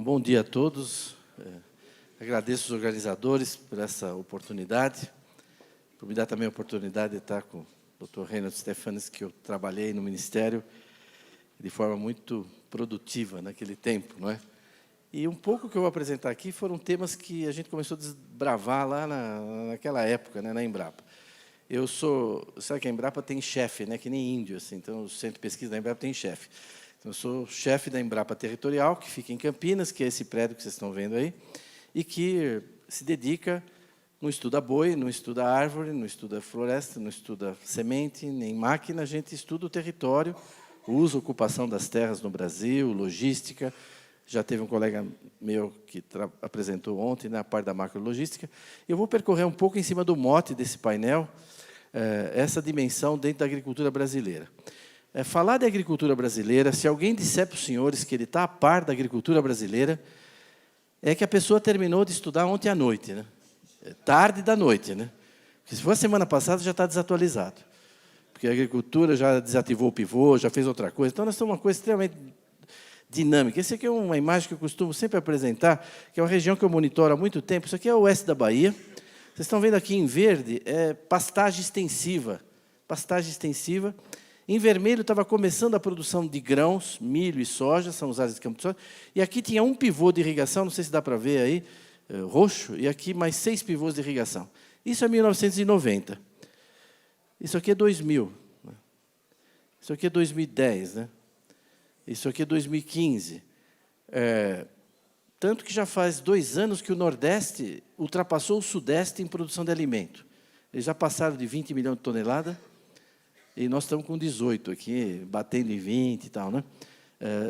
Bom dia a todos. Agradeço os organizadores por essa oportunidade, por me dar também a oportunidade de estar com o Dr. Reinhard Stefanes, que eu trabalhei no Ministério de forma muito produtiva naquele tempo, não é? E um pouco que eu vou apresentar aqui foram temas que a gente começou a desbravar lá naquela época, né, na Embrapa. Sabe que a Embrapa tem chefe, né, que nem índio, assim, então o Centro de Pesquisa da Embrapa tem chefe. Então, eu sou chefe da Embrapa Territorial, que fica em Campinas, que é esse prédio que vocês estão vendo aí, e que se dedica, não estuda boi, não estuda árvore, não estuda floresta, não estuda semente, nem máquina, a gente estuda o território, o uso e ocupação das terras no Brasil, logística. Já teve um colega meu que apresentou ontem na parte da macrologística. Eu vou percorrer um pouco em cima do mote desse painel, essa dimensão dentro da agricultura brasileira. Falar de agricultura brasileira, se alguém disser para os senhores que ele está a par da agricultura brasileira, é que a pessoa terminou de estudar ontem à noite, né? Tarde da noite, né? Porque se for a semana passada, já está desatualizado. Porque a agricultura já desativou o pivô, já fez outra coisa. Então, nós temos uma coisa extremamente dinâmica. Essa aqui é uma imagem que eu costumo sempre apresentar, que é uma região que eu monitoro há muito tempo. Isso aqui é o oeste da Bahia. Vocês estão vendo aqui em verde, é pastagem extensiva. Pastagem extensiva. Em vermelho estava começando a produção de grãos, milho e soja, são os áreas de campo de soja. E aqui tinha um pivô de irrigação, não sei se dá para ver aí, roxo, e aqui mais 6 pivôs de irrigação. Isso é 1990. Isso aqui é 2000. Né? Isso aqui é 2010. Né? Isso aqui é 2015. Tanto que já faz 2 anos que o Nordeste ultrapassou o Sudeste em produção de alimento. Eles já passaram de 20 milhões de toneladas, e nós estamos com 18 aqui, batendo em 20 e tal. Né?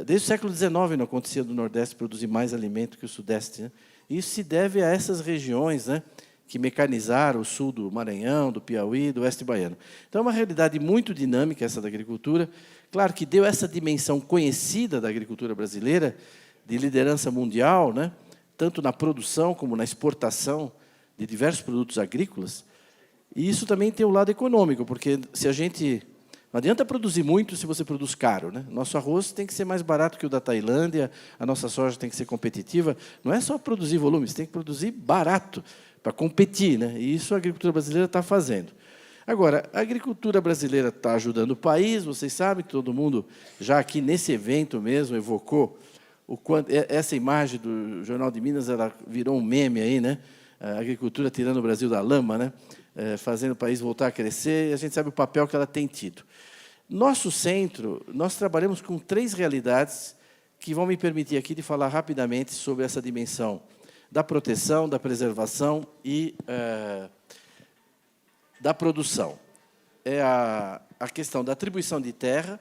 Desde o século XIX não acontecia do Nordeste produzir mais alimento que o Sudeste. Né? Isso se deve a essas regiões, né, que mecanizaram o sul do Maranhão, do Piauí, do oeste baiano. Então, é uma realidade muito dinâmica essa da agricultura. Claro que deu essa dimensão conhecida da agricultura brasileira, de liderança mundial, né, tanto na produção como na exportação de diversos produtos agrícolas. E isso também tem o lado econômico, porque se a gente... Não adianta produzir muito se você produz caro. Né? Nosso arroz tem que ser mais barato que o da Tailândia, a nossa soja tem que ser competitiva. Não é só produzir volume, você tem que produzir barato para competir. Né? E isso a agricultura brasileira está fazendo. Agora, a agricultura brasileira está ajudando o país, vocês sabem, todo mundo já aqui nesse evento mesmo evocou o quanto... Essa imagem do Jornal de Minas ela virou um meme aí, né? A agricultura tirando o Brasil da lama, né? Fazendo o país voltar a crescer, e a gente sabe o papel que ela tem tido. Nosso centro, nós trabalhamos com 3 realidades que vão me permitir aqui de falar rapidamente sobre essa dimensão da proteção, da preservação e da produção. É a questão da atribuição de terra.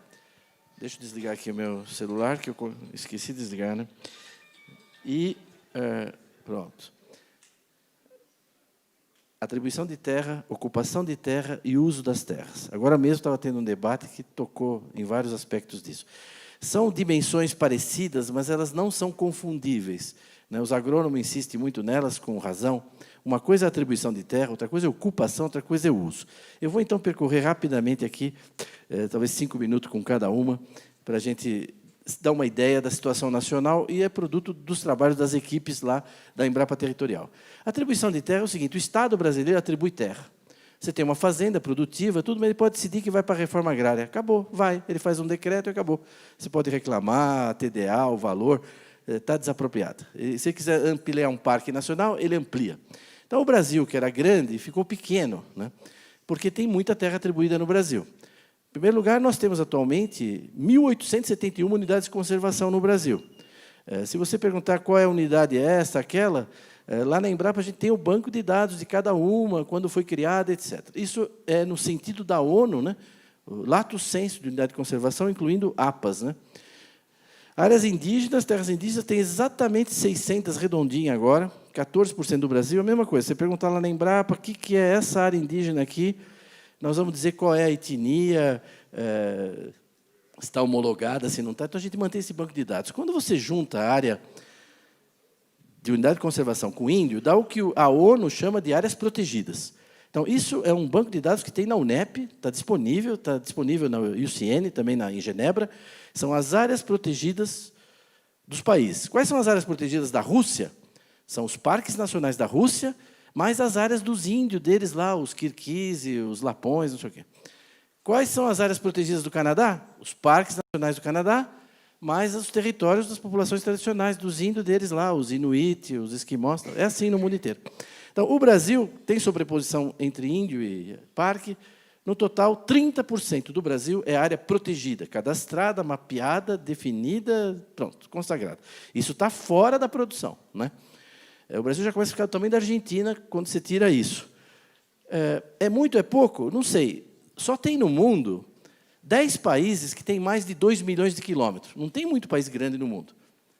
Deixa eu desligar aqui o meu celular, que eu esqueci de desligar, né? E pronto. Atribuição de terra, ocupação de terra e uso das terras. Agora mesmo estava tendo um debate que tocou em vários aspectos disso. São dimensões parecidas, mas elas não são confundíveis. Né? Os agrônomos insistem muito nelas, com razão. Uma coisa é a atribuição de terra, outra coisa é a ocupação, outra coisa é o uso. Eu vou, então, percorrer rapidamente aqui, talvez 5 minutos com cada uma, para a gente dar uma ideia da situação nacional, e é produto dos trabalhos das equipes lá da Embrapa Territorial. A atribuição de terra é o seguinte: o Estado brasileiro atribui terra. Você tem uma fazenda produtiva, tudo, mas ele pode decidir que vai para a reforma agrária. Acabou, vai. Ele faz um decreto e acabou. Você pode reclamar, a TDA, o valor, está desapropriado. E se quiser ampliar um parque nacional, ele amplia. Então, o Brasil, que era grande, ficou pequeno, né? Porque tem muita terra atribuída no Brasil. Em primeiro lugar, nós temos atualmente 1.871 unidades de conservação no Brasil. Se você perguntar qual é a unidade essa, aquela, lá na Embrapa a gente tem o banco de dados de cada uma, quando foi criada, etc. Isso é no sentido da ONU, né? O lato sensu de unidade de conservação, incluindo APAs. Né? Áreas indígenas, terras indígenas, tem exatamente 600 redondinhas agora, 14% do Brasil, a mesma coisa. Você perguntar lá na Embrapa o que é essa área indígena aqui, nós vamos dizer qual é a etnia, se está homologada, se não está. Então, a gente mantém esse banco de dados. Quando você junta a área de unidade de conservação com índio, dá o que a ONU chama de áreas protegidas. Então, isso é um banco de dados que tem na UNEP, está disponível na IUCN, também em Genebra. São as áreas protegidas dos países. Quais são as áreas protegidas da Rússia? São os parques nacionais da Rússia, mais as áreas dos índios deles lá, os Kirguizes, os Lapões, não sei o quê. Quais são as áreas protegidas do Canadá? Os parques nacionais do Canadá, mais os territórios das populações tradicionais, dos índios deles lá, os Inuit, os Esquimós. É assim no mundo inteiro. Então, o Brasil tem sobreposição entre índio e parque. No total, 30% do Brasil é área protegida, cadastrada, mapeada, definida, pronto, consagrada. Isso está fora da produção, né? O Brasil já começa a ficar do tamanho da Argentina quando você tira isso. É muito, é pouco? Não sei. Só tem no mundo 10 países que têm mais de 2 milhões de quilômetros. Não tem muito país grande no mundo.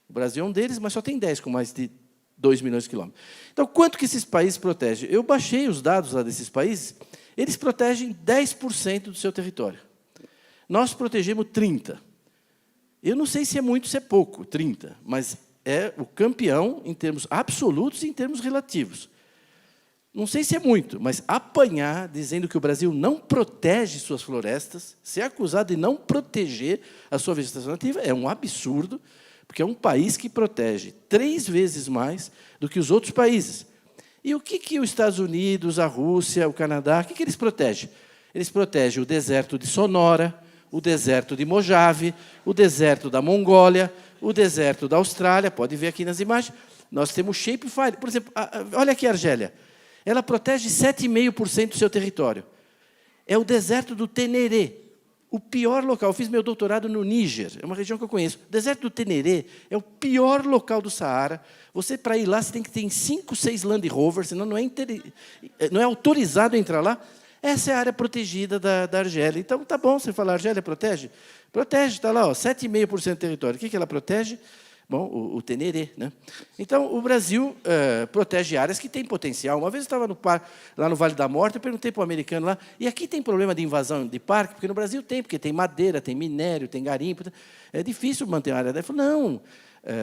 O Brasil é um deles, mas só tem 10 com mais de 2 milhões de quilômetros. Então, quanto que esses países protegem? Eu baixei os dados lá desses países. Eles protegem 10% do seu território. Nós protegemos 30%. Eu não sei se é muito, se é pouco, 30%, mas é o campeão em termos absolutos e em termos relativos. Não sei se é muito, mas apanhar dizendo que o Brasil não protege suas florestas, ser acusado de não proteger a sua vegetação nativa, é um absurdo, porque é um país que protege 3 vezes mais do que os outros países. E o que os Estados Unidos, a Rússia, o Canadá, o que eles protegem? Eles protegem o deserto de Sonora, o deserto de Mojave, o deserto da Mongólia, o deserto da Austrália, pode ver aqui nas imagens. Nós temos Shapefire. Por exemplo, olha aqui a Argélia. Ela protege 7,5% do seu território. É o deserto do Teneré, o pior local. Eu fiz meu doutorado no Níger, é uma região que eu conheço. O deserto do Teneré é o pior local do Saara. Você, para ir lá, você tem que ter 5, 6 Land Rover, senão não é autorizado a entrar lá. Essa é a área protegida da Argélia. Então, tá bom, você fala, a Argélia protege? Protege, está lá, 7,5% do território. O que ela protege? Bom, o Teneré, né? Então, o Brasil protege áreas que têm potencial. Uma vez eu estava lá no Vale da Morte, eu perguntei para o americano lá, e aqui tem problema de invasão de parque? Porque no Brasil tem, porque tem madeira, tem minério, tem garimpo. É difícil manter uma área. Ele falou, não,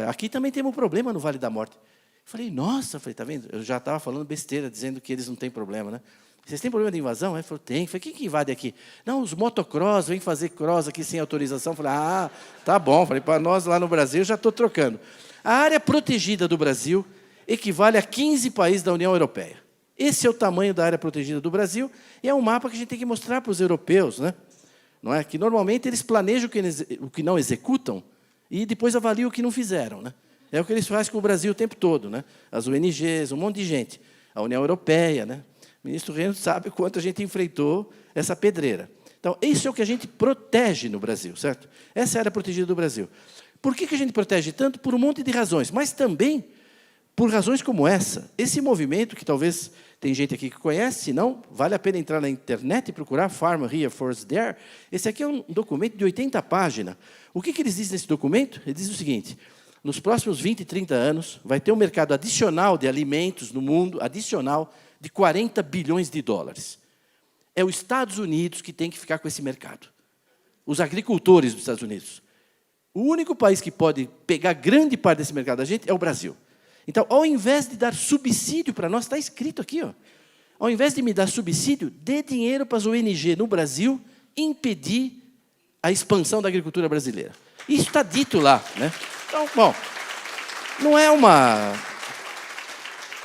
aqui também temos um problema no Vale da Morte. Eu falei, nossa, tá vendo? Eu já estava falando besteira, dizendo que eles não têm problema, né? Vocês têm problema de invasão? Ele falou, tem. Eu falei, quem que invade aqui? Não, os motocross vêm fazer cross aqui sem autorização. Eu falei, tá bom. Eu falei, para nós lá no Brasil, eu já estou trocando. A área protegida do Brasil equivale a 15 países da União Europeia. Esse é o tamanho da área protegida do Brasil e é um mapa que a gente tem que mostrar para os europeus, né? Não é? Que normalmente eles planejam o que não executam e depois avaliam o que não fizeram, né? É o que eles fazem com o Brasil o tempo todo, né? As ONGs, um monte de gente. A União Europeia, né? O ministro Reno sabe quanto a gente enfrentou essa pedreira. Então, isso é o que a gente protege no Brasil, certo? Essa é a área protegida do Brasil. Por que a gente protege tanto? Por um monte de razões, mas também por razões como essa. Esse movimento, que talvez tem gente aqui que conhece, se não, vale a pena entrar na internet e procurar Farm Here, Forest There. Esse aqui é um documento de 80 páginas. O que eles dizem nesse documento? Eles dizem o seguinte, nos próximos 20, 30 anos, vai ter um mercado adicional de alimentos no mundo, adicional, de 40 bilhões de dólares. É os Estados Unidos que tem que ficar com esse mercado. Os agricultores dos Estados Unidos. O único país que pode pegar grande parte desse mercado da gente é o Brasil. Então, ao invés de dar subsídio para nós, está escrito aqui, ó, ao invés de me dar subsídio, dê dinheiro para as ONG no Brasil impedir a expansão da agricultura brasileira. Isso está dito lá, né? Então, bom,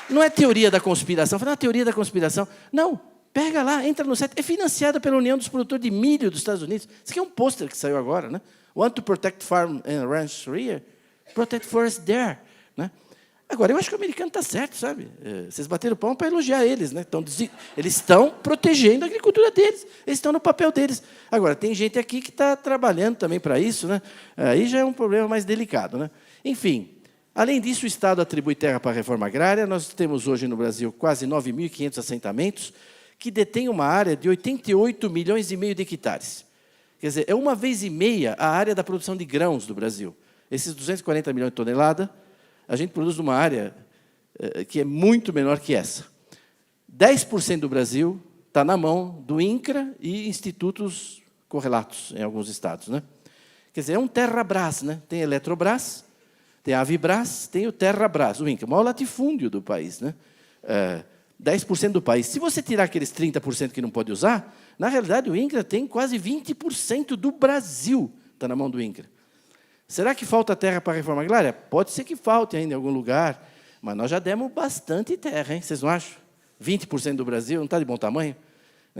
não é teoria da conspiração. Não é teoria da conspiração. Não, pega lá, entra no site. É financiada pela União dos Produtores de Milho dos Estados Unidos. Isso aqui é um pôster que saiu agora, né? Want to protect farm and ranch here? Protect forest there, né? Agora, eu acho que o americano está certo, sabe? Vocês bateram o pão para elogiar eles, né? Eles estão protegendo a agricultura deles. Eles estão no papel deles. Agora, tem gente aqui que está trabalhando também para isso, né? Aí já é um problema mais delicado, né? Enfim. Além disso, o Estado atribui terra para a reforma agrária. Nós temos hoje no Brasil quase 9.500 assentamentos que detêm uma área de 88 milhões e meio de hectares. Quer dizer, é 1,5 vezes a área da produção de grãos do Brasil. Esses 240 milhões de toneladas, a gente produz numa área que é muito menor que essa. 10% do Brasil está na mão do INCRA e institutos correlatos em alguns estados, né? Quer dizer, é um Terrabras, né? Tem Eletrobras, tem a Avibras, tem o Terrabras, o INCRA, o maior latifúndio do país, né? 10% do país. Se você tirar aqueles 30% que não pode usar, na realidade o INCRA tem quase 20% do Brasil, está na mão do INCRA. Será que falta terra para a reforma agrária? Pode ser que falte ainda em algum lugar, mas nós já demos bastante terra, hein? Vocês não acham? 20% do Brasil, não está de bom tamanho?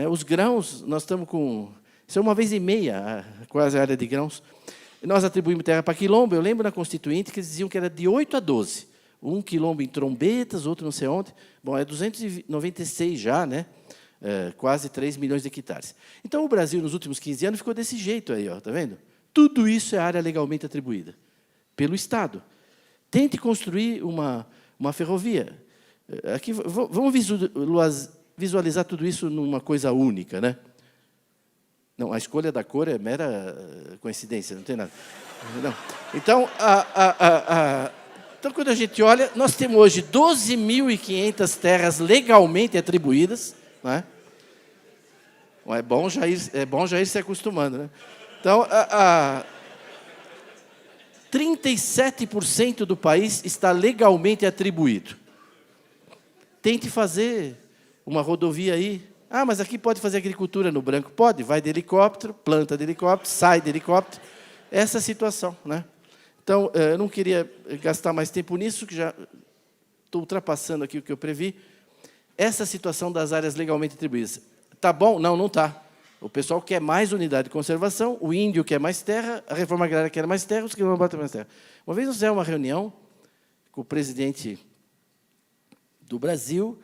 Os grãos, nós estamos com... Isso é 1,5 quase a área de grãos. E nós atribuímos terra para quilombo. Eu lembro na Constituinte que eles diziam que era de 8 a 12. Um quilombo em Trombetas, outro não sei onde. Bom, é 296 já, né? Quase 3 milhões de hectares. Então, o Brasil, nos últimos 15 anos, ficou desse jeito aí, ó, tá vendo? Tudo isso é área legalmente atribuída pelo Estado. Tente construir uma ferrovia. Aqui, vamos visualizar tudo isso numa coisa única, né? Não, a escolha da cor é mera coincidência, não tem nada. Não. Então, então, quando a gente olha, nós temos hoje 12.500 terras legalmente atribuídas, né? É bom já ir se acostumando, né? Então, 37% do país está legalmente atribuído. Tente fazer uma rodovia aí. Ah, mas aqui pode fazer agricultura no branco? Pode, vai de helicóptero, planta de helicóptero, sai de helicóptero. Essa é a situação, né? Então, eu não queria gastar mais tempo nisso, que já estou ultrapassando aqui o que eu previ. Essa situação das áreas legalmente atribuídas. Está bom? Não, não está. O pessoal quer mais unidade de conservação, o índio quer mais terra, a reforma agrária quer mais terra, os quilombolas querem mais terra. Uma vez nós fizemos uma reunião com o presidente do Brasil,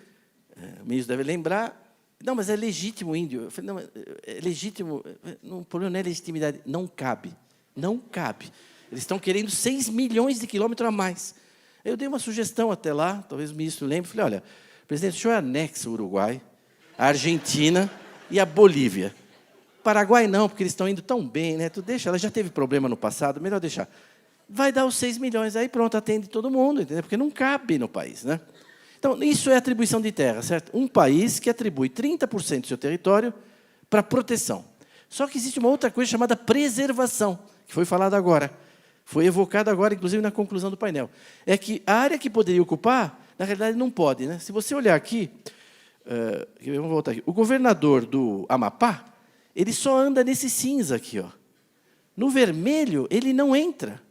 o ministro deve lembrar. Não, mas é legítimo o índio. Eu falei, não, é legítimo. O problema não é legitimidade. Não cabe. Não cabe. Eles estão querendo 6 milhões de quilômetros a mais. Eu dei uma sugestão até lá, talvez o ministro lembre. Falei, olha, presidente, o senhor anexa o Uruguai, a Argentina e a Bolívia. Paraguai não, porque eles estão indo tão bem, né? Tu deixa, ela já teve problema no passado, melhor deixar. Vai dar os 6 milhões, aí pronto, atende todo mundo, entendeu? Porque não cabe no país, né? Então, isso é atribuição de terra, certo? Um país que atribui 30% do seu território para proteção. Só que existe uma outra coisa chamada preservação, que foi falada agora. Foi evocada agora, inclusive, na conclusão do painel. É que a área que poderia ocupar, na realidade, não pode, né? Se você olhar aqui, vamos voltar aqui. O governador do Amapá, ele só anda nesse cinza aqui, ó. No vermelho, ele não entra.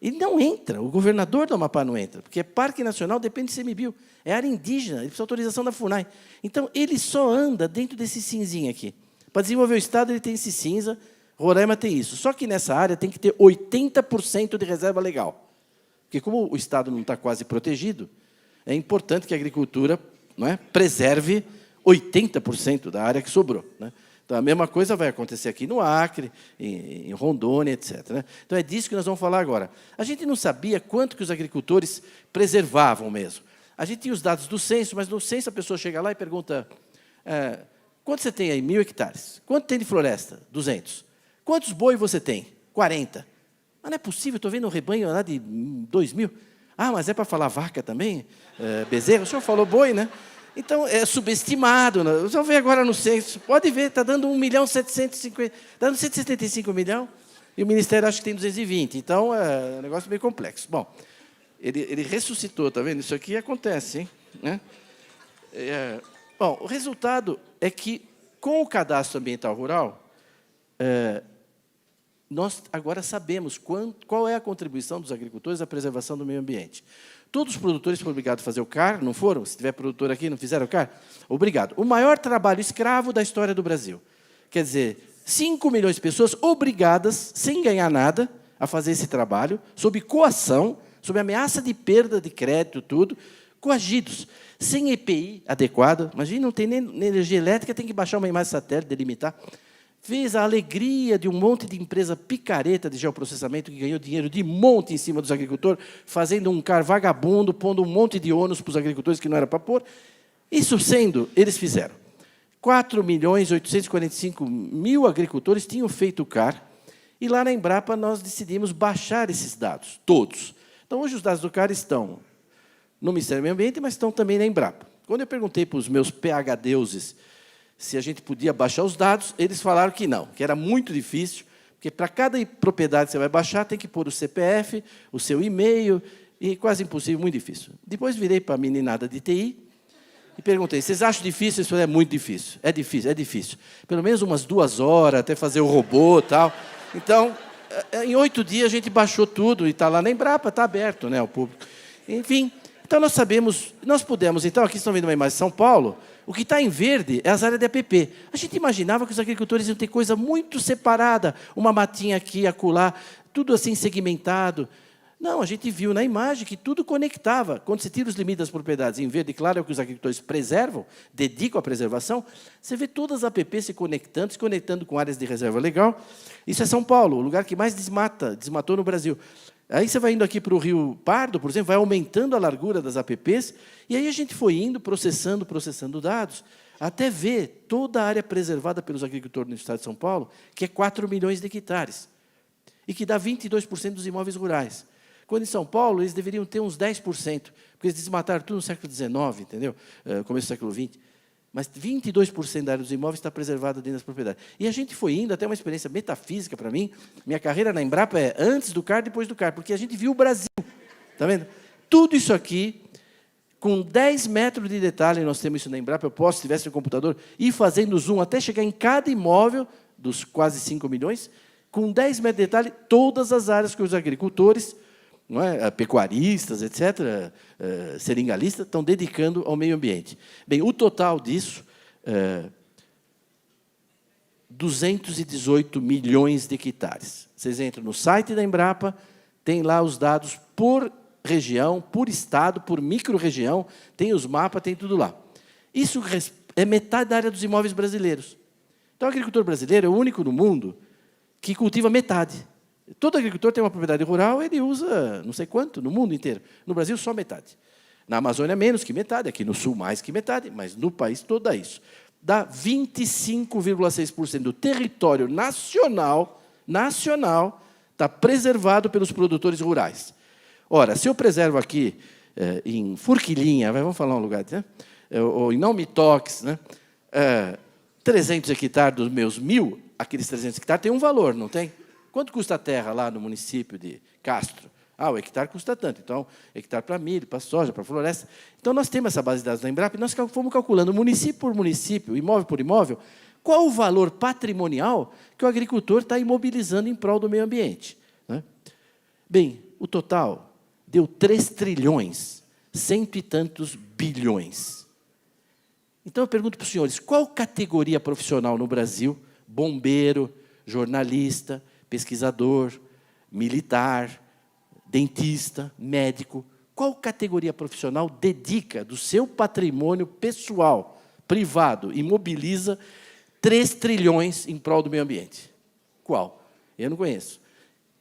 Ele não entra, o governador do Amapá não entra, porque Parque Nacional depende de ICMBio, é área indígena, ele precisa de autorização da FUNAI. Então, ele só anda dentro desse cinzinho aqui. Para desenvolver o Estado, ele tem esse cinza, Roraima tem isso. Só que nessa área tem que ter 80% de reserva legal. Porque como o Estado não está quase protegido, é importante que a agricultura, não é, preserve 80% da área que sobrou, né? Então, a mesma coisa vai acontecer aqui no Acre, em Rondônia, etc., né? Então, é disso que nós vamos falar agora. A gente não sabia quanto que os agricultores preservavam mesmo. A gente tinha os dados do censo, mas no censo a pessoa chega lá e pergunta, quanto você tem aí? 1.000 hectares. Quanto tem de floresta? 200. Quantos boi você tem? 40. Mas não é possível, estou vendo um rebanho lá de 2.000. Ah, mas é para falar vaca também? Bezerro? O senhor falou boi, né? Então, é subestimado. Né? Vocês vão ver agora no censo. Pode ver, está dando 1.750.000. Está dando 175 milhões, e o Ministério acha que tem 220. Então, é um negócio meio complexo. Bom, ele ressuscitou, está vendo? Isso aqui acontece, hein? Né? Bom, o resultado é que, com o cadastro ambiental rural, nós agora sabemos qual é a contribuição dos agricultores à preservação do meio ambiente. Todos os produtores foram obrigados a fazer o CAR, não foram? Se tiver produtor aqui, não fizeram o CAR? Obrigado. O maior trabalho escravo da história do Brasil. Quer dizer, 5 milhões de pessoas obrigadas, sem ganhar nada, a fazer esse trabalho, sob coação, sob ameaça de perda de crédito, tudo, coagidos, sem EPI adequada. Imagina, não tem nem energia elétrica, tem que baixar uma imagem satélite, delimitar. Fez a alegria de um monte de empresa picareta de geoprocessamento que ganhou dinheiro de monte em cima dos agricultores, fazendo um CAR vagabundo, pondo um monte de ônus para os agricultores que não era para pôr. Isso sendo, eles fizeram. 4.845.000 agricultores tinham feito o CAR, e lá na Embrapa nós decidimos baixar esses dados, todos. Então, hoje os dados do CAR estão no Ministério do Meio Ambiente, mas estão também na Embrapa. Quando eu perguntei para os meus PhDeuses se a gente podia baixar os dados, eles falaram que não, que era muito difícil, porque para cada propriedade que você vai baixar, tem que pôr o CPF, o seu e-mail, e quase impossível, muito difícil. Depois virei para a meninada de TI e perguntei, vocês acham difícil? Eles falaram, é muito difícil. É difícil, é difícil. Pelo menos umas 2 horas, até fazer o robô e tal. Então, Em 8 dias a gente baixou tudo e está lá na Embrapa, está aberto, né, ao público. Enfim, então nós sabemos, nós pudemos, então, aqui estão vendo uma imagem de São Paulo, o que está em verde é as áreas de APP. A gente imaginava que os agricultores iam ter coisa muito separada, uma matinha aqui, acolá, tudo assim segmentado. Não, a gente viu na imagem que tudo conectava. Quando você tira os limites das propriedades em verde claro, é o que os agricultores preservam, dedicam à preservação, você vê todas as APPs se conectando com áreas de reserva legal. Isso é São Paulo, o lugar que mais desmatou no Brasil. Aí você vai indo aqui para o Rio Pardo, por exemplo, vai aumentando a largura das APPs, e aí a gente foi indo, processando dados, até ver toda a área preservada pelos agricultores no estado de São Paulo, que é 4 milhões de hectares, e que dá 22% dos imóveis rurais. Quando em São Paulo, eles deveriam ter uns 10%, porque eles desmataram tudo no século XIX, entendeu? Começo do século XX. Mas 22% da área dos imóveis está preservada dentro das propriedades. E a gente foi indo, até uma experiência metafísica para mim. Minha carreira na Embrapa é antes do CAR, depois do CAR, porque a gente viu o Brasil. Está vendo? Tudo isso aqui, com 10 metros de detalhe, nós temos isso na Embrapa, eu posso, se tivesse um computador, ir fazendo zoom até chegar em cada imóvel, dos quase 5 milhões, com 10 metros de detalhe, todas as áreas que os agricultores, não é, pecuaristas, etc., seringalistas, estão dedicando ao meio ambiente. Bem, o total disso, 218 milhões de hectares. Vocês entram no site da Embrapa, tem lá os dados por região, por estado, por micro-região, tem os mapas, tem tudo lá. Isso é metade da área dos imóveis brasileiros. Então, o agricultor brasileiro é o único no mundo que cultiva metade. Todo agricultor tem uma propriedade rural, ele usa não sei quanto, no mundo inteiro. No Brasil, só metade. Na Amazônia, menos que metade. Aqui no Sul, mais que metade. Mas no país todo dá isso. Dá 25,6% do território nacional está preservado pelos produtores rurais. Ora, se eu preservo aqui em Forquilinha, vamos falar um lugar, né? Ou em Não-Me-Toques, né? 300 hectares dos meus 1.000, aqueles 300 hectares têm um valor, não tem? Quanto custa a terra lá no município de Castro? O hectare custa tanto. Então, hectare para milho, para soja, para floresta. Então, nós temos essa base de dados da Embrapa e nós fomos calculando, município por município, imóvel por imóvel, qual o valor patrimonial que o agricultor está imobilizando em prol do meio ambiente. Né? Bem, o total deu 3 trilhões, cento e tantos bilhões. Então, eu pergunto para os senhores, qual categoria profissional no Brasil, bombeiro, jornalista, pesquisador, militar, dentista, médico, qual categoria profissional dedica do seu patrimônio pessoal, privado, e mobiliza 3 trilhões em prol do meio ambiente? Qual? Eu não conheço.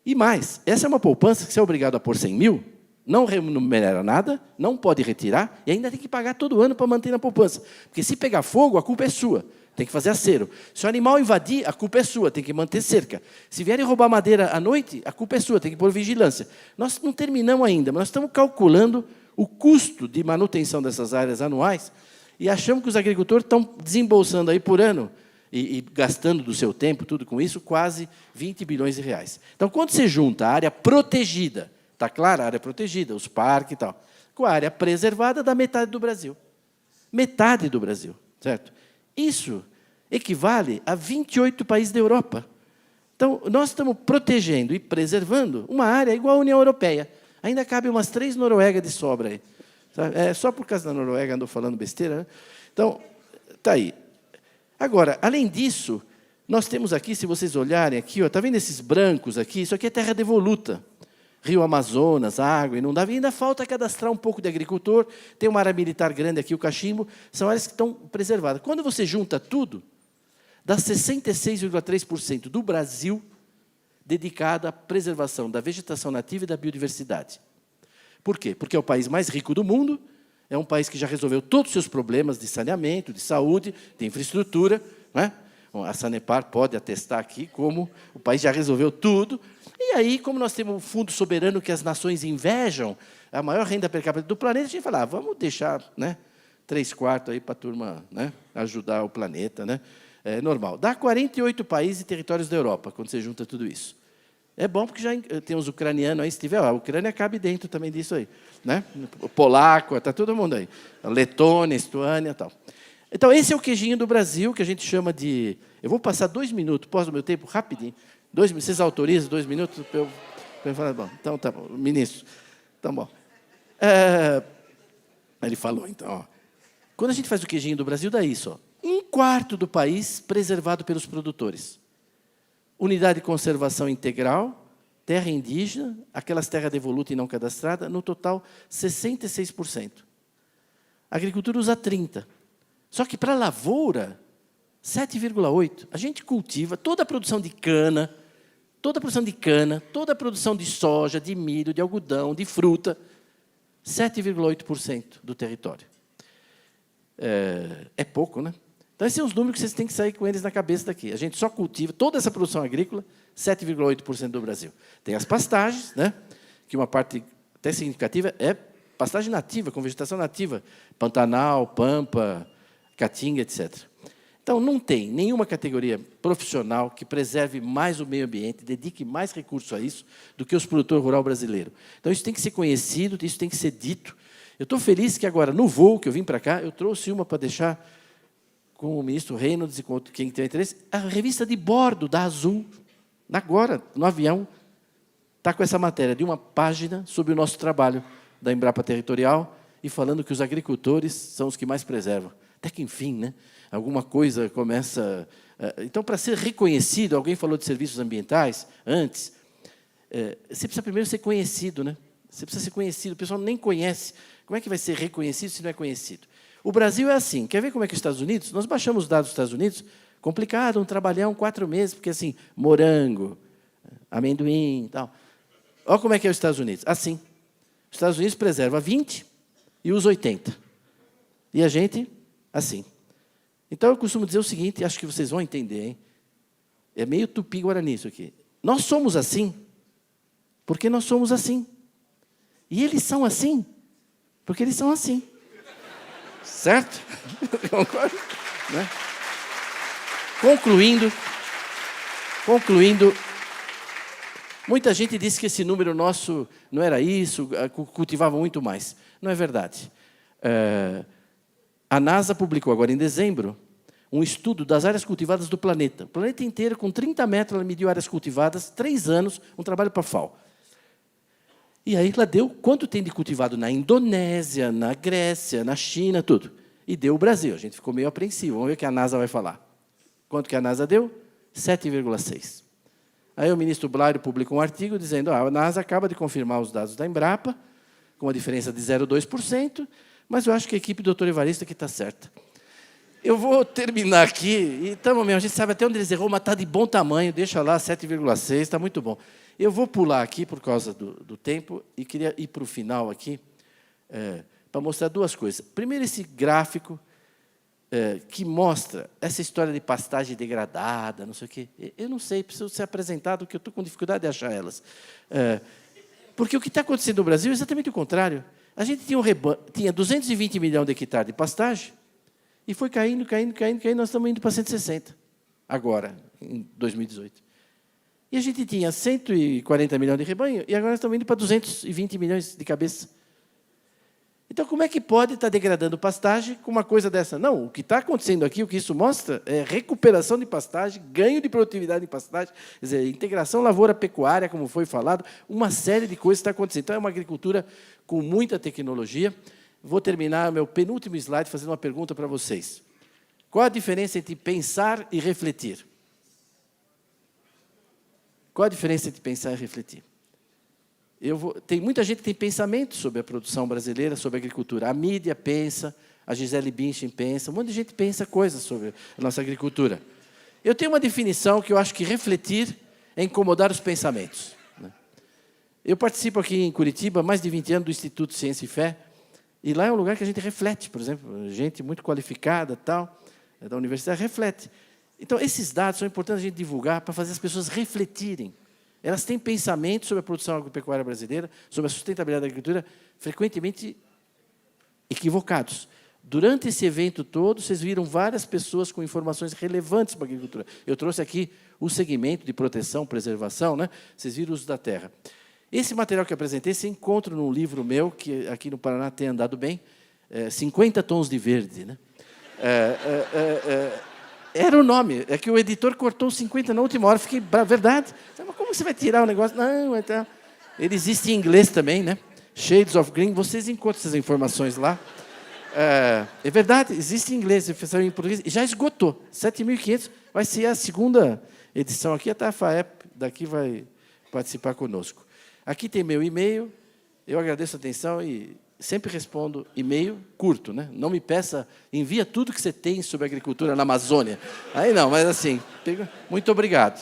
E mais, essa é uma poupança que você é obrigado a pôr 100 mil, não remunera nada, não pode retirar, e ainda tem que pagar todo ano para manter na poupança. Porque se pegar fogo, a culpa é sua. Tem que fazer acero. Se o animal invadir, a culpa é sua, tem que manter cerca. Se vierem roubar madeira à noite, a culpa é sua, tem que pôr vigilância. Nós não terminamos ainda, mas nós estamos calculando o custo de manutenção dessas áreas anuais e achamos que os agricultores estão desembolsando aí por ano e gastando do seu tempo, tudo com isso, quase 20 bilhões de reais. Então, quando você junta a área protegida, está claro? A área protegida, os parques e tal, com a área preservada, dá metade do Brasil. Metade do Brasil, certo? Isso equivale a 28 países da Europa. Então, nós estamos protegendo e preservando uma área igual à União Europeia. Ainda cabe umas 3 Noruegas de sobra aí. Sabe? Só por causa da Noruega andou falando besteira, né? Então, está aí. Agora, além disso, nós temos aqui, se vocês olharem aqui, está vendo esses brancos aqui? Isso aqui é terra devoluta. Rio Amazonas, água inundável, e ainda falta cadastrar um pouco de agricultor, tem uma área militar grande aqui, o cachimbo, são áreas que estão preservadas. Quando você junta tudo, dá 66,3% do Brasil dedicado à preservação da vegetação nativa e da biodiversidade. Por quê? Porque é o país mais rico do mundo, é um país que já resolveu todos os seus problemas de saneamento, de saúde, de infraestrutura, não é? A Sanepar pode atestar aqui como o país já resolveu tudo. E aí, como nós temos um fundo soberano que as nações invejam, a maior renda per capita do planeta, a gente fala, vamos deixar, né, 3/4 aí para a turma, né, ajudar o planeta. Né? É normal. Dá 48 países e territórios da Europa, quando você junta tudo isso. É bom porque já tem os ucranianos aí, se tiver, a Ucrânia cabe dentro também disso aí. Né? O polaco, está todo mundo aí. A Letônia, Estônia e tal. Então, esse é o queijinho do Brasil, que a gente chama de... Eu vou passar 2 minutos, posso do meu tempo, rapidinho. Vocês autorizam 2 minutos? Para eu falar, bom, então tá bom, ministro. Então, bom. Ele falou, então, ó, quando a gente faz o queijinho do Brasil, dá isso, ó, 1/4 do país preservado pelos produtores. Unidade de conservação integral, terra indígena, aquelas terras devolutas e não cadastradas, no total, 66%. A agricultura usa 30%. Só que para a lavoura, 7,8%. A gente cultiva toda a produção de cana, toda a produção de soja, de milho, de algodão, de fruta, 7,8% do território. É pouco, né? Então, esses são os números que vocês têm que sair com eles na cabeça daqui. A gente só cultiva toda essa produção agrícola, 7,8% do Brasil. Tem as pastagens, né? Que uma parte até significativa é pastagem nativa, com vegetação nativa, Pantanal, Pampa, Caatinga, etc. Então, não tem nenhuma categoria profissional que preserve mais o meio ambiente, dedique mais recursos a isso, do que os produtores rurais brasileiros. Então, isso tem que ser conhecido, isso tem que ser dito. Eu estou feliz que agora, no voo que eu vim para cá, eu trouxe uma para deixar com o ministro Reynolds e com quem tem interesse, a revista de bordo da Azul, agora, no avião, está com essa matéria de uma página sobre o nosso trabalho da Embrapa Territorial e falando que os agricultores são os que mais preservam. Até que, enfim, né, alguma coisa começa... Então, para ser reconhecido, alguém falou de serviços ambientais antes, você precisa primeiro ser conhecido, né? Você precisa ser conhecido, o pessoal nem conhece. Como é que vai ser reconhecido se não é conhecido? O Brasil é assim. Quer ver como é que os Estados Unidos? Nós baixamos os dados dos Estados Unidos, complicado, um trabalhão, 4 meses, porque assim, morango, amendoim e tal. Olha como é que é os Estados Unidos. Assim. Os Estados Unidos preserva 20 e usa 80. E a gente, assim. Então, eu costumo dizer o seguinte, acho que vocês vão entender, hein? É meio tupi-guarani isso aqui. Nós somos assim porque nós somos assim. E eles são assim porque eles são assim. Certo? Concordo? Né? Concluindo, muita gente disse que esse número nosso não era isso, cultivava muito mais. Não é verdade. A NASA publicou agora em dezembro um estudo das áreas cultivadas do planeta. O planeta inteiro, com 30 metros, ela mediu áreas cultivadas, 3 anos, um trabalho para a FAO. E aí ela deu quanto tem de cultivado na Indonésia, na Grécia, na China, tudo. E deu o Brasil. A gente ficou meio apreensivo. Vamos ver o que a NASA vai falar. Quanto que a NASA deu? 7,6. Aí o ministro Blário publicou um artigo dizendo a NASA acaba de confirmar os dados da Embrapa, com uma diferença de 0,2%, mas eu acho que a equipe do doutor Evaristo aqui está certa. Eu vou terminar aqui, e estamos mesmo, a gente sabe até onde eles errou, mas está de bom tamanho, deixa lá, 7,6, está muito bom. Eu vou pular aqui por causa do tempo e queria ir para o final aqui para mostrar 2 coisas. Primeiro, esse gráfico que mostra essa história de pastagem degradada, não sei o quê. Eu não sei, preciso ser apresentado, porque eu estou com dificuldade de achar elas. Porque o que está acontecendo no Brasil é exatamente o contrário. A gente tinha 220 milhões de hectares de pastagem e foi caindo, nós estamos indo para 160, agora, em 2018. E a gente tinha 140 milhões de rebanho, e agora nós estamos indo para 220 milhões de cabeça. Então, como é que pode estar degradando pastagem com uma coisa dessa? Não, o que está acontecendo aqui, o que isso mostra, é recuperação de pastagem, ganho de produtividade em pastagem, quer dizer, integração lavoura-pecuária, como foi falado, uma série de coisas está acontecendo. Então, é uma agricultura com muita tecnologia. Vou terminar meu penúltimo slide fazendo uma pergunta para vocês. Qual a diferença entre pensar e refletir? Qual a diferença entre pensar e refletir? Tem muita gente que tem pensamento sobre a produção brasileira, sobre a agricultura. A mídia pensa, a Gisele Bündchen pensa, um monte de gente pensa coisas sobre a nossa agricultura. Eu tenho uma definição que eu acho que refletir é incomodar os pensamentos. Eu participo aqui em Curitiba há mais de 20 anos do Instituto Ciência e Fé, e lá é um lugar que a gente reflete, por exemplo, gente muito qualificada, tal, da universidade, reflete. Então, esses dados são importantes a gente divulgar para fazer as pessoas refletirem. Elas têm pensamentos sobre a produção agropecuária brasileira, sobre a sustentabilidade da agricultura, frequentemente equivocados. Durante esse evento todo, vocês viram várias pessoas com informações relevantes para a agricultura. Eu trouxe aqui o segmento de proteção, preservação, né? Vocês viram o uso da terra. Esse material que eu apresentei, você encontra num livro meu, que aqui no Paraná tem andado bem, 50 Tons de Verde, né? Era o nome. É que o editor cortou os 50 na última hora. Fiquei, verdade. Mas como você vai tirar o negócio? Não, então... Ele existe em inglês também, né? Shades of Green. Vocês encontram essas informações lá. É verdade, existe em inglês, em português. Já esgotou. 7.500 vai ser a segunda edição aqui. A FAEP daqui vai participar conosco. Aqui tem meu e-mail. Eu agradeço a atenção e sempre respondo e-mail curto, né? Não me peça, envia tudo que você tem sobre agricultura na Amazônia. Aí não, mas assim, muito obrigado.